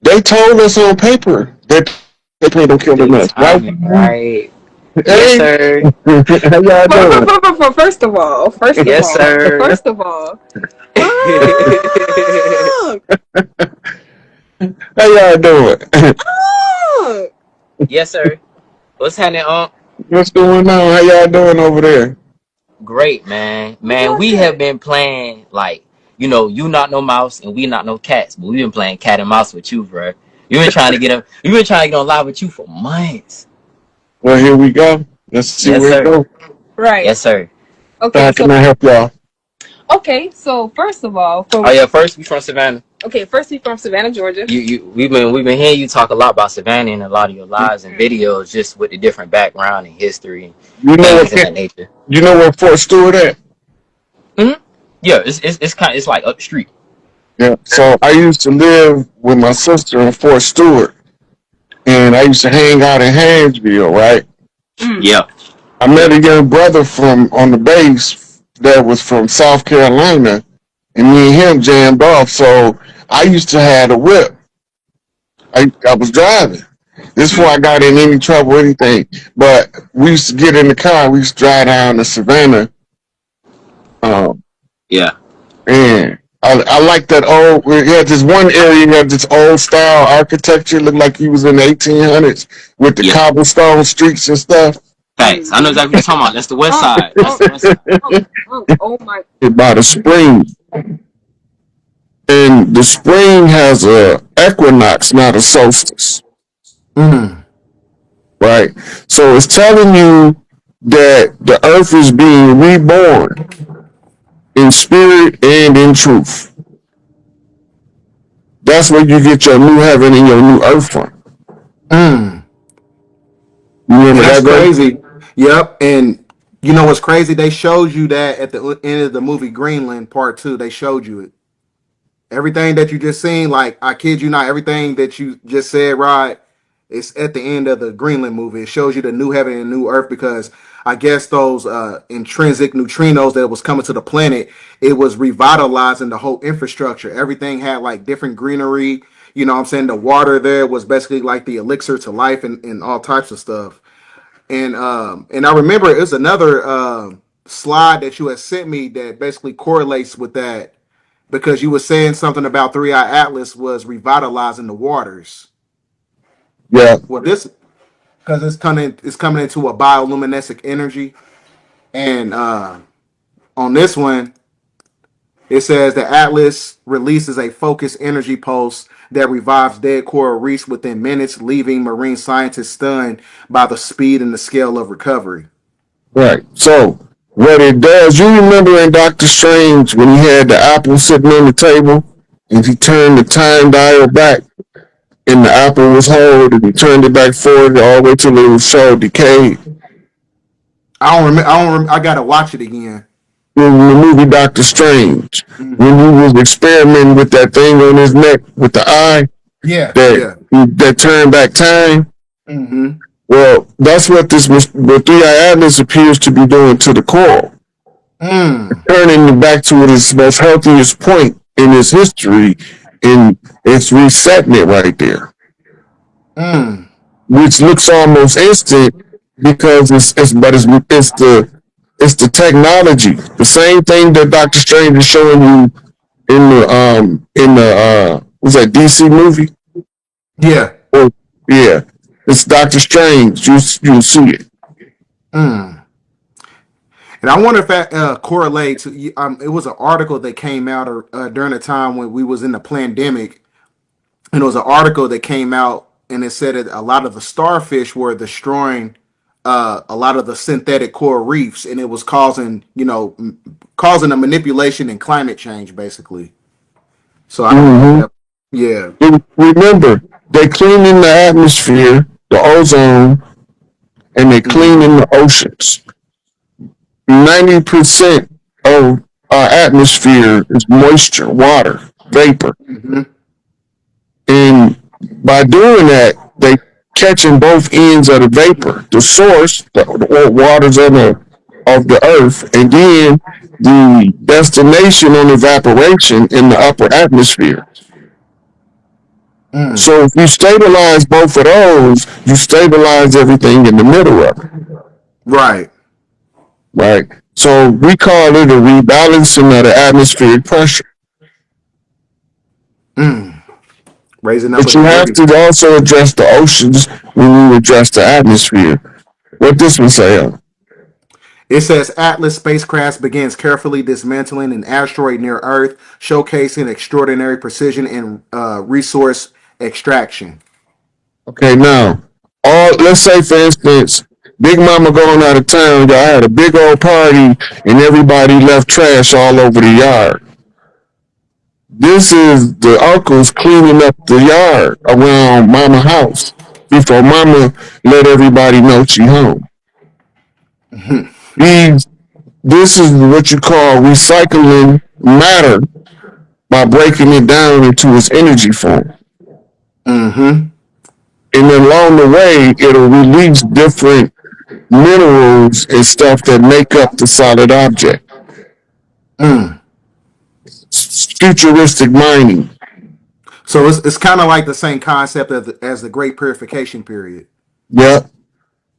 They told us on paper that they plan on killing The us. Right? timing, right? Yes, Hey, sir. how y'all doing? First of all, Yes, sir. first of all, How y'all doing? look, Yes, sir. What's happening, What's going on? How y'all doing over there? Great, man. Man, we have been playing like, you not no mouse and we not no cats, but we've been playing cat and mouse with you, bro. We've been trying to get on live with you for months. Well, here we go. Let's see Yes, where it sir. goes. right? Yes, sir. How Okay, so can I help y'all? Okay, so first of all, Oh yeah, first we from Savannah. first we from Savannah, Georgia. We've been hearing you talk a lot about Savannah in a lot of your lives and videos, just with the different background and history You and know things of what? that nature. You know where Fort Stewart at? Yeah, it's like up the street. Yeah. So I used to live with my sister in Fort Stewart, and I used to hang out in Hansville, right? Yeah, I met a young brother from on the base that was from South Carolina, and me and him jammed off. So I used to have a whip. I was driving. This is before I got in any trouble or anything. But we used to get in the car. We used to drive down to Savannah. Um, yeah, and I like that old. We had this one area had this old style architecture. Looked like you was in the 1800s with the yeah. cobblestone streets and stuff. Facts. I know exactly what you're talking about. That's the west side. That's the west side. Oh my. By the spring, and the spring has a equinox, not a solstice, right? So it's telling you that the earth is being reborn in spirit and in truth. That's where you get your new heaven and your new earth from. You remember That's that, bro? crazy. Yep. And you know what's crazy? They showed you that at the end of the movie Greenland Part 2. They showed you it. Everything that you just seen, like I kid you not, everything that you just said, Rod, it's at the end of the Greenland movie. It shows you the new heaven and new earth because I guess those intrinsic neutrinos that was coming to the planet, it was revitalizing the whole infrastructure. Everything had like different greenery. You know what I'm saying? The water there was basically like the elixir to life and all types of stuff. And I remember it was another slide that you had sent me that basically correlates with that because you were saying something about Three Eye Atlas was revitalizing the waters. Yeah, Well, this because it's coming into a bioluminescent energy, and on this one it says the Atlas releases a focused energy pulse that revives dead coral reefs within minutes, leaving marine scientists stunned by the speed and the scale of recovery. right. So what it does, you remember in Doctor Strange when he had the apple sitting on the table and he turned the time dial back and the apple was whole and he turned it back forward all the way till it was so decayed. I don't remember. I don't. I gotta watch it again. In the movie Doctor Strange, when he was experimenting with that thing on his neck with the eye Yeah, that yeah. that turned back time. Mm-hmm. Well, that's what what Three Eye Atlas appears to be doing to the coral, turning it back to its most healthiest point in its history, and it's resetting it right there, which looks almost instant because it's the technology, the same thing that Doctor Strange is showing you in the was that DC movie? Yeah. Or yeah, it's Doctor Strange. You see it. And I wonder if that correlates. It was an article that came out during the time when we was in the pandemic, and it was an article that came out, and it said that a lot of the starfish were destroying a lot of the synthetic coral reefs, and it was causing causing a manipulation in climate change, basically. So I don't know. Yeah. Remember, they clean in the atmosphere, the ozone, and they clean in the oceans. 90% of our atmosphere is moisture, water, vapor. And by doing that, they catching both ends of the vapor, the source, the waters of the earth, and then the destination on evaporation in the upper atmosphere. So if you stabilize both of those, you stabilize everything in the middle of it. Right. Right. So we call it a rebalancing of the atmospheric pressure. Raising up. But you have to also address the oceans when you address the atmosphere. What this one say? It says Atlas spacecraft begins carefully dismantling an asteroid near Earth, showcasing extraordinary precision and resource extraction. Okay, now, let's say for instance, Big Mama going out of town. Y'all had a big old party, and everybody left trash all over the yard. This is the uncles cleaning up the yard around Mama house before Mama let everybody know she home. These, this is what you call recycling matter by breaking it down into its energy form. Mm-hmm. And then along the way, it'll release different minerals and stuff that make up the solid object. Futuristic mining. So it's kind of like the same concept as the Great Purification period. Yep.